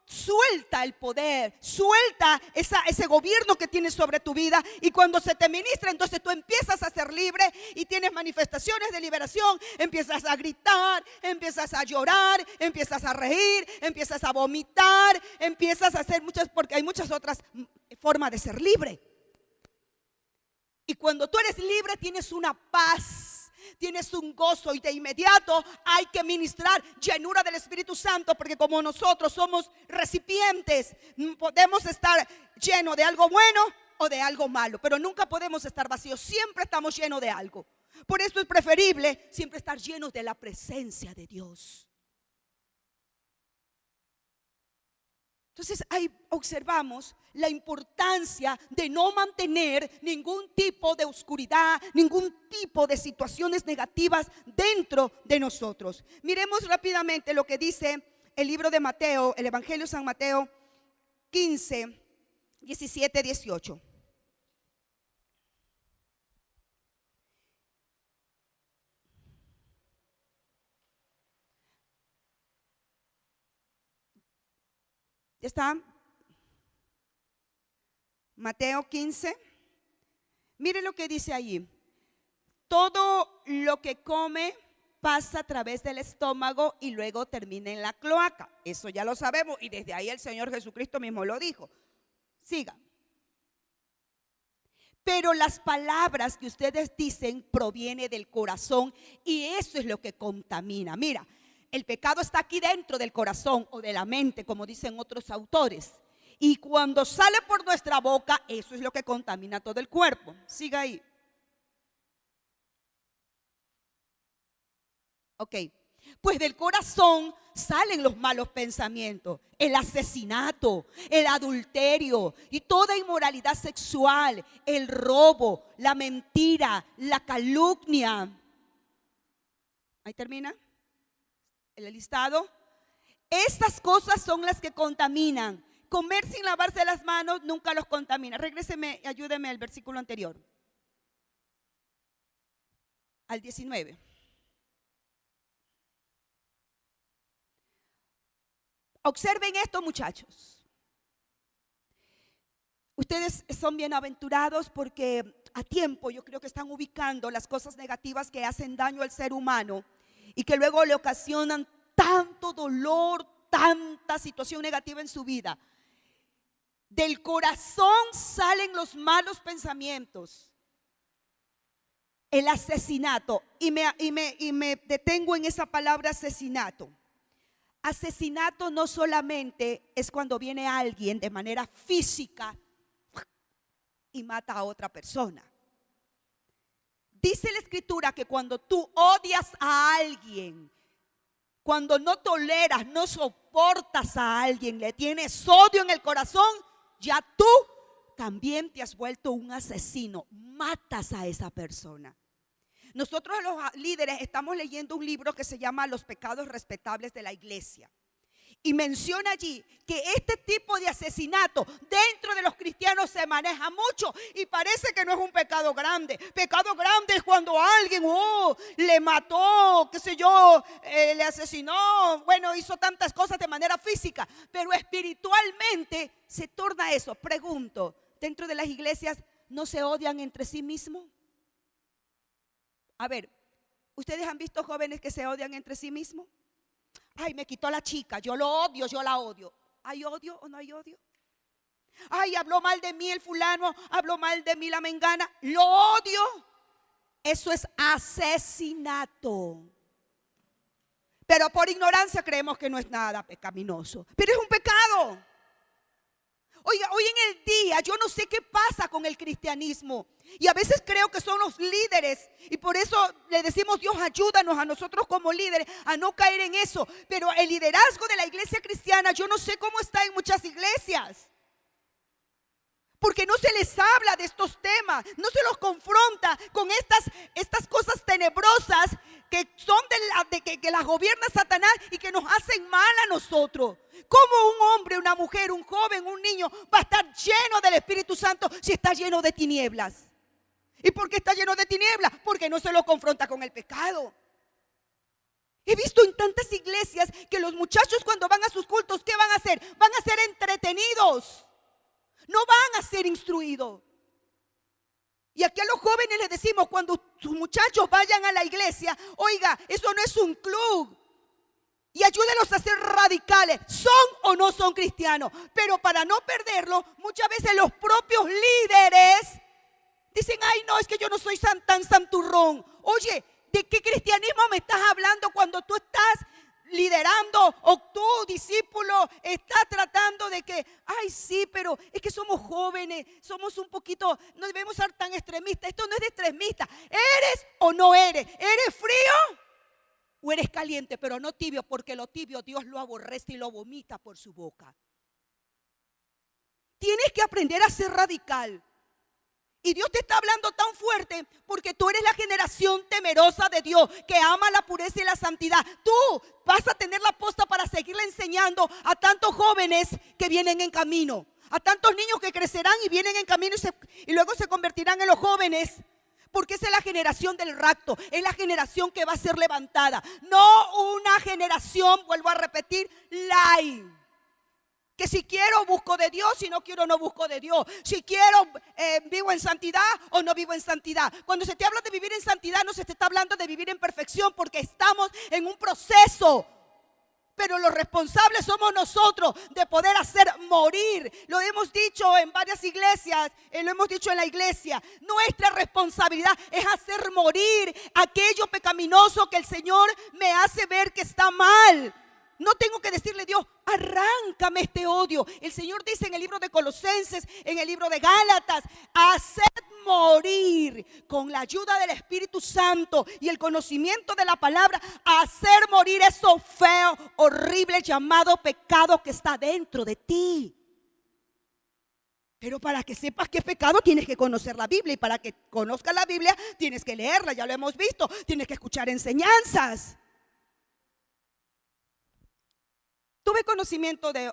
suelta el poder, suelta ese gobierno que tienes sobre tu vida, y cuando se te ministra, entonces tú empiezas a ser libre y tienes manifestaciones de liberación, empiezas a gritar, empiezas a llorar, empiezas a reír, empiezas a vomitar, empiezas a hacer muchas, porque hay muchas otras formas de ser libre. Y cuando tú eres libre tienes una paz, tienes un gozo, y de inmediato hay que ministrar llenura del Espíritu Santo, porque como nosotros somos recipientes, podemos estar llenos de algo bueno o de algo malo, pero nunca podemos estar vacíos, siempre estamos llenos de algo. Por eso es preferible siempre estar llenos de la presencia de Dios. Entonces ahí observamos la importancia de no mantener ningún tipo de oscuridad, ningún tipo de situaciones negativas dentro de nosotros. Miremos rápidamente lo que dice el libro de Mateo, el Evangelio de San Mateo 15, 17, 18. ¿Ya está? Mateo 15. Mire lo que dice allí. Todo lo que come pasa a través del estómago y luego termina en la cloaca. Eso ya lo sabemos, y desde ahí el Señor Jesucristo mismo lo dijo. Siga. Pero las palabras que ustedes dicen provienen del corazón, y eso es lo que contamina. Mira, el pecado está aquí dentro del corazón o de la mente, como dicen otros autores. Y cuando sale por nuestra boca, eso es lo que contamina todo el cuerpo. Siga ahí. Ok. Pues del corazón salen los malos pensamientos, el asesinato, el adulterio y toda inmoralidad sexual, el robo, la mentira, la calumnia. Ahí termina el listado. Estas cosas son las que contaminan. Comer sin lavarse las manos nunca los contamina. Regréseme, ayúdeme al versículo anterior, al 19. Observen esto, muchachos. Ustedes son bienaventurados porque a tiempo yo creo que están ubicando las cosas negativas que hacen daño al ser humano y que luego le ocasionan tanto dolor, tanta situación negativa en su vida. Del corazón salen los malos pensamientos, el asesinato, y me detengo en esa palabra asesinato. Asesinato no solamente es cuando viene alguien de manera física y mata a otra persona. Dice la Escritura que cuando tú odias a alguien, cuando no toleras, no soportas a alguien, le tienes odio en el corazón, ya tú también te has vuelto un asesino, matas a esa persona. Nosotros los líderes estamos leyendo un libro que se llama Los pecados respetables de la iglesia. Y menciona allí que este tipo de asesinato dentro de los cristianos se maneja mucho y parece que no es un pecado grande. Pecado grande es cuando alguien le mató, qué sé yo, le asesinó, bueno, hizo tantas cosas de manera física, pero espiritualmente se torna eso. Pregunto, ¿dentro de las iglesias no se odian entre sí mismos? A ver, ¿ustedes han visto jóvenes que se odian entre sí mismos? Ay, me quitó la chica, yo lo odio, yo la odio. ¿Hay odio o no hay odio? Ay, habló mal de mí el fulano, habló mal de mí la mengana, lo odio. Eso es asesinato. Pero por ignorancia creemos que no es nada pecaminoso, pero es un pecado. Oiga, hoy en el día yo no sé qué pasa con el cristianismo y a veces creo que son los líderes y por eso le decimos: Dios, ayúdanos a nosotros como líderes a no caer en eso. Pero el liderazgo de la iglesia cristiana yo no sé cómo está en muchas iglesias, porque no se les habla de estos temas, no se los confronta con estas cosas tenebrosas que son que las gobierna Satanás y que nos hacen mal a nosotros. ¿Cómo un hombre, una mujer, un joven, un niño va a estar lleno del Espíritu Santo si está lleno de tinieblas? ¿Y por qué está lleno de tinieblas? Porque no se lo confronta con el pecado. He visto en tantas iglesias que los muchachos cuando van a sus cultos, ¿qué van a hacer? Van a ser entretenidos, no van a ser instruidos. Y aquí a los jóvenes les decimos, cuando sus muchachos vayan a la iglesia, oiga, eso no es un club. Y ayúdenlos a ser radicales, son o no son cristianos. Pero para no perderlo, muchas veces los propios líderes dicen, ay no, es que yo no soy tan santurrón. Oye, ¿de qué cristianismo me estás hablando cuando tú estás liderando o tu discípulo está tratando de que, ay sí, pero es que somos jóvenes, somos un poquito, no debemos ser tan extremistas? Esto no es de extremista. ¿Eres o no eres? ¿Eres frío o eres caliente? Pero no tibio, porque lo tibio Dios lo aborrece y lo vomita por su boca. Tienes que aprender a ser radical. Y Dios te está hablando tan fuerte porque tú eres la generación temerosa de Dios, que ama la pureza y la santidad. Tú vas a tener la posta para seguirle enseñando a tantos jóvenes que vienen en camino, a tantos niños que crecerán y vienen en camino y luego se convertirán en los jóvenes. Porque esa es la generación del rapto, es la generación que va a ser levantada. No una generación, vuelvo a repetir, light. Que si quiero busco de Dios, si no quiero no busco de Dios. Si quiero vivo en santidad o no vivo en santidad. Cuando se te habla de vivir en santidad, no se te está hablando de vivir en perfección, porque estamos en un proceso. Pero los responsables somos nosotros de poder hacer morir. Lo hemos dicho en varias iglesias, lo hemos dicho en la iglesia. Nuestra responsabilidad es hacer morir aquello pecaminoso que el Señor me hace ver que está mal. No tengo que decirle a Dios, arráncame este odio. El Señor dice en el libro de Colosenses, en el libro de Gálatas, haced morir con la ayuda del Espíritu Santo y el conocimiento de la palabra, hacer morir eso feo, horrible llamado pecado que está dentro de ti. Pero para que sepas que es pecado tienes que conocer la Biblia, y para que conozcas la Biblia tienes que leerla, ya lo hemos visto, tienes que escuchar enseñanzas. Tuve conocimiento de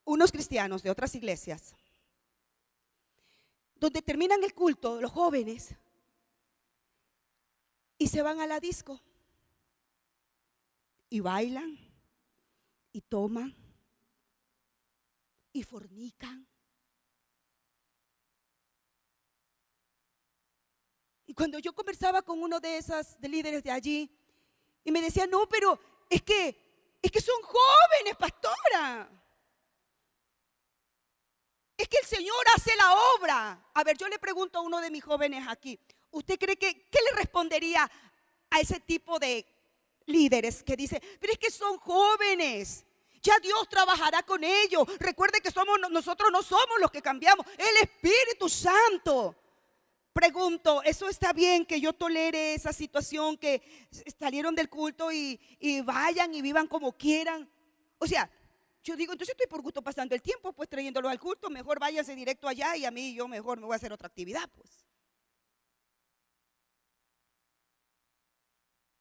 unos cristianos de otras iglesias donde terminan el culto los jóvenes y se van a la disco y bailan y toman y fornican. Y cuando yo conversaba con uno de esos líderes de allí y me decía, no, pero es que son jóvenes, pastora. Es que el Señor hace la obra. A ver, yo le pregunto a uno de mis jóvenes aquí, ¿usted cree que qué le respondería a ese tipo de líderes que dice, pero es que son jóvenes, ya Dios trabajará con ellos? Recuerde que nosotros no somos los que cambiamos, el Espíritu Santo. Pregunto, ¿eso está bien que yo tolere esa situación, que salieron del culto y vayan y vivan como quieran? O sea, yo digo, entonces estoy por gusto pasando el tiempo, pues trayéndolos al culto, mejor váyanse directo allá y a mí yo mejor me voy a hacer otra actividad, pues.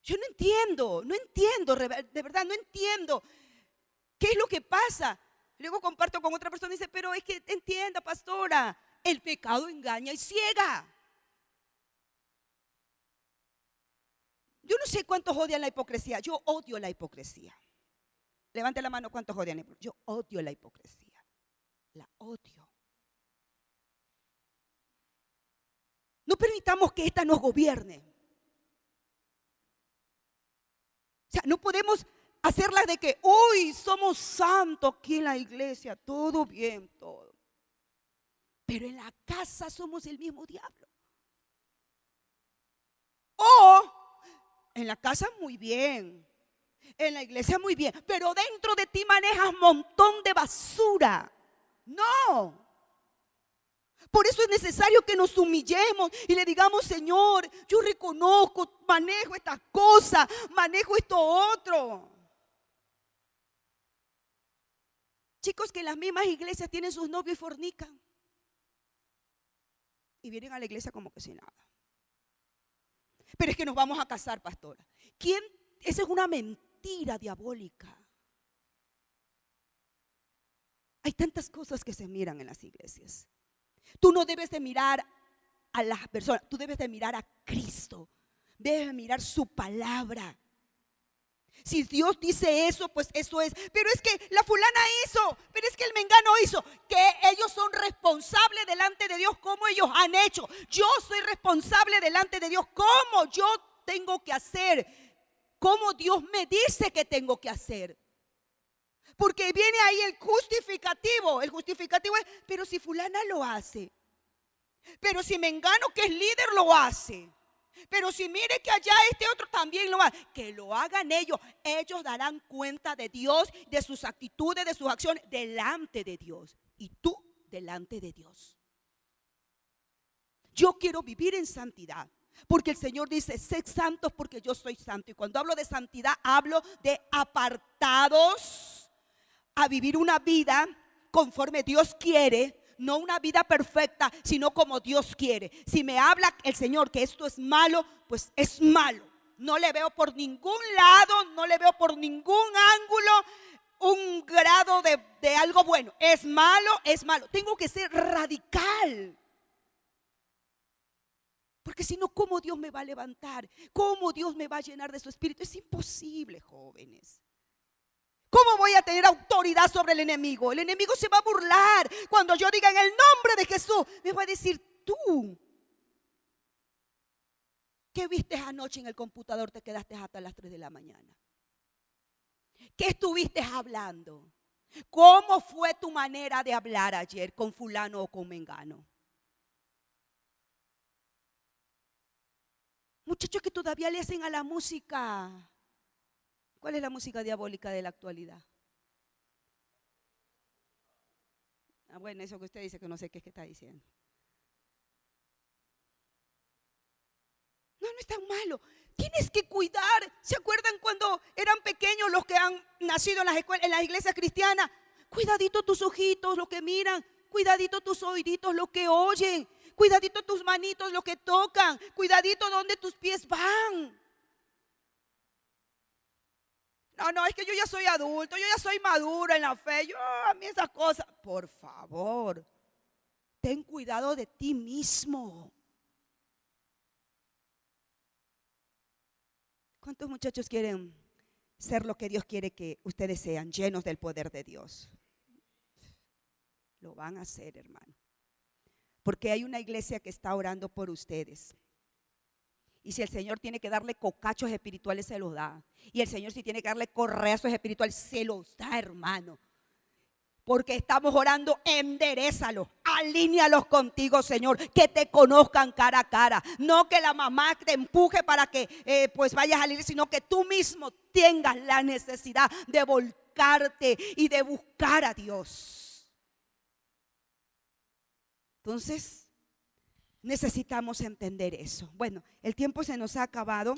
Yo no entiendo, de verdad no entiendo qué es lo que pasa. Luego comparto con otra persona y dice, pero es que entienda, pastora, el pecado engaña y ciega. Yo no sé cuántos odian la hipocresía. Yo odio la hipocresía. Levante la mano, ¿cuántos odian la hipocresía? Yo odio la hipocresía. La odio. No permitamos que esta nos gobierne. O sea, no podemos hacerla de que hoy somos santos aquí en la iglesia, todo bien, todo. Pero en la casa somos el mismo diablo. O en la casa muy bien, en la iglesia muy bien, pero dentro de ti manejas un montón de basura. No. Por eso es necesario que nos humillemos y le digamos, Señor, yo reconozco, manejo estas cosas, manejo esto otro. Chicos que en las mismas iglesias tienen sus novios y fornican y vienen a la iglesia como que sin nada. Pero es que nos vamos a casar, pastora. ¿Quién? Esa es una mentira diabólica. Hay tantas cosas que se miran en las iglesias. Tú no debes de mirar a las personas, tú debes de mirar a Cristo. Debes de mirar su palabra. Si Dios dice eso, pues eso es. Pero es que la fulana hizo, pero es que el mengano hizo. Que ellos son responsables delante de Dios como ellos han hecho. Yo soy responsable delante de Dios como yo tengo que hacer, como Dios me dice que tengo que hacer. Porque viene ahí el justificativo. El justificativo es, pero si fulana lo hace, pero si mengano que es líder lo hace, pero si mire que allá este otro también lo hace, que lo hagan ellos. Ellos darán cuenta de Dios, de sus actitudes, de sus acciones delante de Dios. Y tú delante de Dios. Yo quiero vivir en santidad, porque el Señor dice, sed santos porque yo soy santo. Y cuando hablo de santidad, hablo de apartados a vivir una vida conforme Dios quiere. No una vida perfecta, sino como Dios quiere. Si me habla el Señor que esto es malo, pues es malo. No le veo por ningún lado, no le veo por ningún ángulo un grado de algo bueno. Es malo, es malo. Tengo que ser radical. Porque si no, ¿cómo Dios me va a levantar? ¿Cómo Dios me va a llenar de su espíritu? Es imposible, jóvenes. ¿Cómo voy a tener autoridad sobre el enemigo? El enemigo se va a burlar. Cuando yo diga en el nombre de Jesús, me va a decir, tú, ¿qué viste anoche en el computador? Te quedaste hasta las 3 de la mañana. ¿Qué estuviste hablando? ¿Cómo fue tu manera de hablar ayer con fulano o con mengano? Muchachos que todavía le hacen a la música. ¿Cuál es la música diabólica de la actualidad? Bueno, eso que usted dice que no sé qué es que está diciendo. No, no es tan malo. Tienes que cuidar. ¿Se acuerdan cuando eran pequeños los que han nacido en las escuelas, en las iglesias cristianas? Cuidadito tus ojitos, lo que miran. Cuidadito tus oíditos, lo que oyen. Cuidadito tus manitos, lo que tocan. Cuidadito donde tus pies van. No, es que yo ya soy adulto, yo ya soy maduro en la fe. A mí esas cosas, por favor, ten cuidado de ti mismo. ¿Cuántos muchachos quieren ser lo que Dios quiere que ustedes sean, llenos del poder de Dios? Lo van a hacer, hermano. Porque hay una iglesia que está orando por ustedes. Y si el Señor tiene que darle cocachos espirituales, se los da. Y el Señor si tiene que darle correazos espirituales, se los da, hermano. Porque estamos orando, enderézalos, alíñalos contigo, Señor. Que te conozcan cara a cara. No que la mamá te empuje para que pues vayas a salir, sino que tú mismo tengas la necesidad de volcarte y de buscar a Dios. Entonces, necesitamos entender eso. Bueno, el tiempo se nos ha acabado.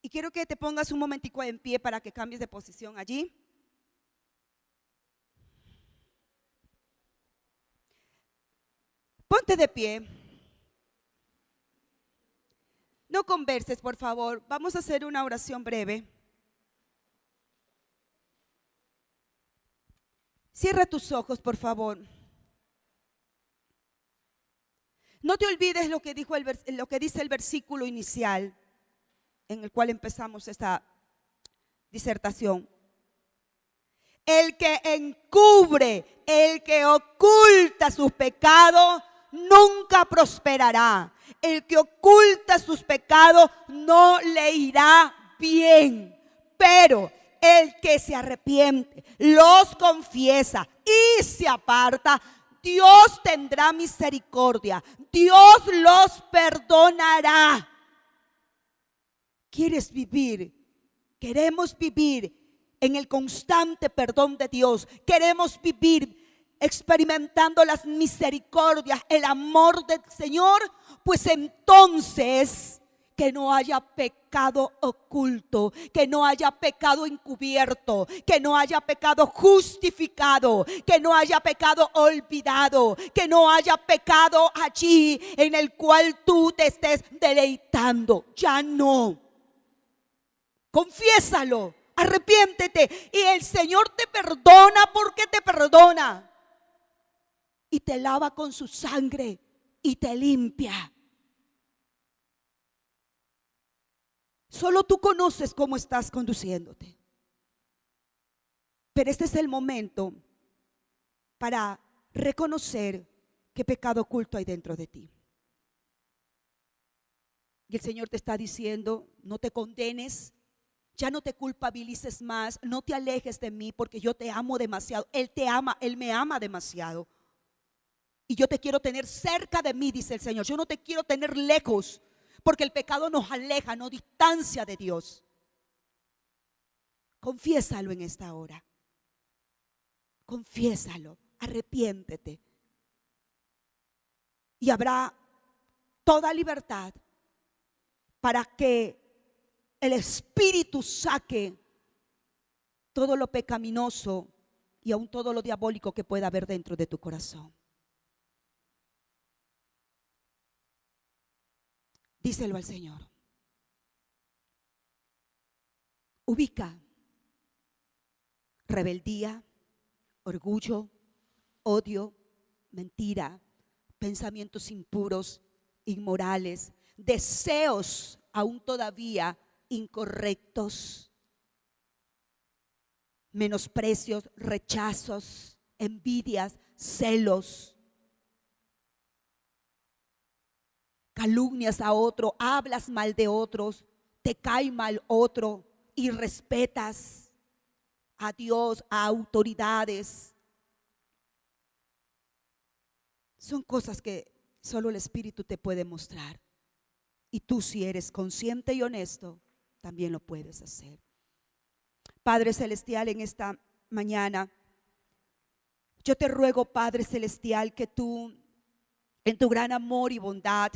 Y quiero que te pongas un momentico en pie para que cambies de posición allí. Ponte de pie. No converses, por favor. Vamos a hacer una oración breve. Cierra tus ojos, por favor. No te olvides lo que dice el versículo inicial en el cual empezamos esta disertación. El que encubre, el que oculta sus pecados, nunca prosperará. El que oculta sus pecados no le irá bien. Pero el que se arrepiente, los confiesa y se aparta, Dios tendrá misericordia, Dios los perdonará. ¿Quieres vivir? Queremos vivir en el constante perdón de Dios. Queremos vivir experimentando las misericordias, el amor del Señor. Pues entonces que no haya pecado oculto, que no haya pecado encubierto, que no haya pecado justificado, que no haya pecado olvidado, que no haya pecado allí en el cual tú te estés deleitando. Ya no. Confiésalo, arrepiéntete y el Señor te perdona porque te perdona. Y te lava con su sangre y te limpia. Solo tú conoces cómo estás conduciéndote. Pero este es el momento para reconocer qué pecado oculto hay dentro de ti. Y el Señor te está diciendo: no te condenes, ya no te culpabilices más, no te alejes de mí, porque yo te amo demasiado. Él te ama, Él me ama demasiado. Y yo te quiero tener cerca de mí, dice el Señor. Yo no te quiero tener lejos, porque el pecado nos aleja, nos distancia de Dios. Confiésalo en esta hora. Confiésalo, arrepiéntete. Y habrá toda libertad para que el Espíritu saque todo lo pecaminoso y aún todo lo diabólico que pueda haber dentro de tu corazón. Díselo al Señor. Ubica rebeldía, orgullo, odio, mentira, pensamientos impuros, inmorales, deseos aún todavía incorrectos, menosprecios, rechazos, envidias, celos, calumnias a otro, hablas mal de otros, te cae mal otro, irrespetas a Dios, a autoridades. Son cosas que solo el Espíritu te puede mostrar. Y tú, si eres consciente y honesto, también lo puedes hacer. Padre Celestial, en esta mañana, yo te ruego, Padre Celestial, que tú, en tu gran amor y bondad,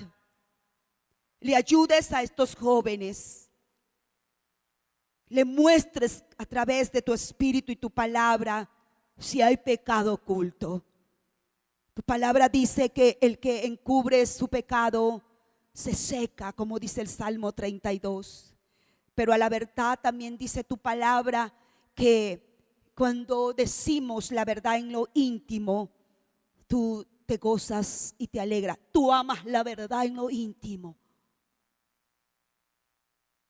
le ayudes a estos jóvenes. Le muestres a través de tu Espíritu y tu palabra si hay pecado oculto. Tu palabra dice que el que encubre su pecado se seca, como dice el Salmo 32. Pero a la verdad también dice tu palabra que cuando decimos la verdad en lo íntimo, tú te gozas y te alegra. Tú amas la verdad en lo íntimo.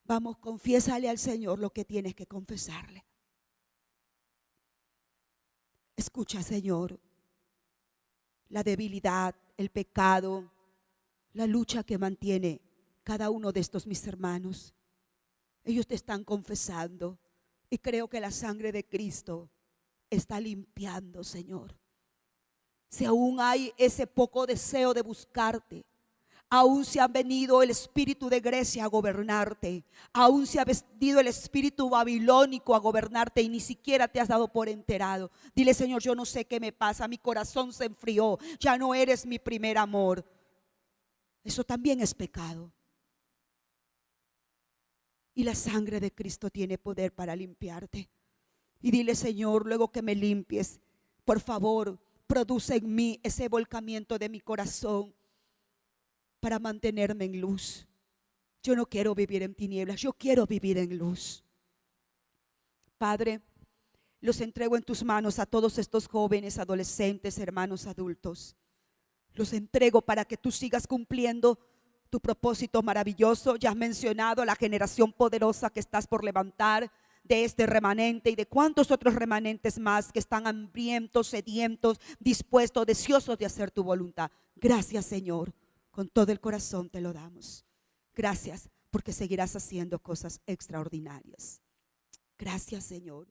Vamos, confiésale al Señor lo que tienes que confesarle. Escucha, Señor, la debilidad, el pecado, la lucha que mantiene cada uno de estos mis hermanos. Ellos te están confesando y creo que la sangre de Cristo está limpiando, Señor. Si aún hay ese poco deseo de buscarte, aún se ha venido el espíritu de Grecia a gobernarte, aún se ha venido el espíritu babilónico a gobernarte y ni siquiera te has dado por enterado. Dile: Señor, yo no sé qué me pasa, mi corazón se enfrió, ya no eres mi primer amor. Eso también es pecado. Y la sangre de Cristo tiene poder para limpiarte. Y dile: Señor, luego que me limpies, por favor, produce en mí ese volcamiento de mi corazón para mantenerme en luz. Yo no quiero vivir en tinieblas, yo quiero vivir en luz. Padre, los entrego en tus manos a todos estos jóvenes, adolescentes, hermanos adultos. Los entrego para que tú sigas cumpliendo tu propósito maravilloso. Ya has mencionado la generación poderosa que estás por levantar de este remanente y de cuántos otros remanentes más que están hambrientos, sedientos, dispuestos, deseosos de hacer tu voluntad. Gracias, Señor. Con todo el corazón te lo damos. Gracias porque seguirás haciendo cosas extraordinarias. Gracias, Señor.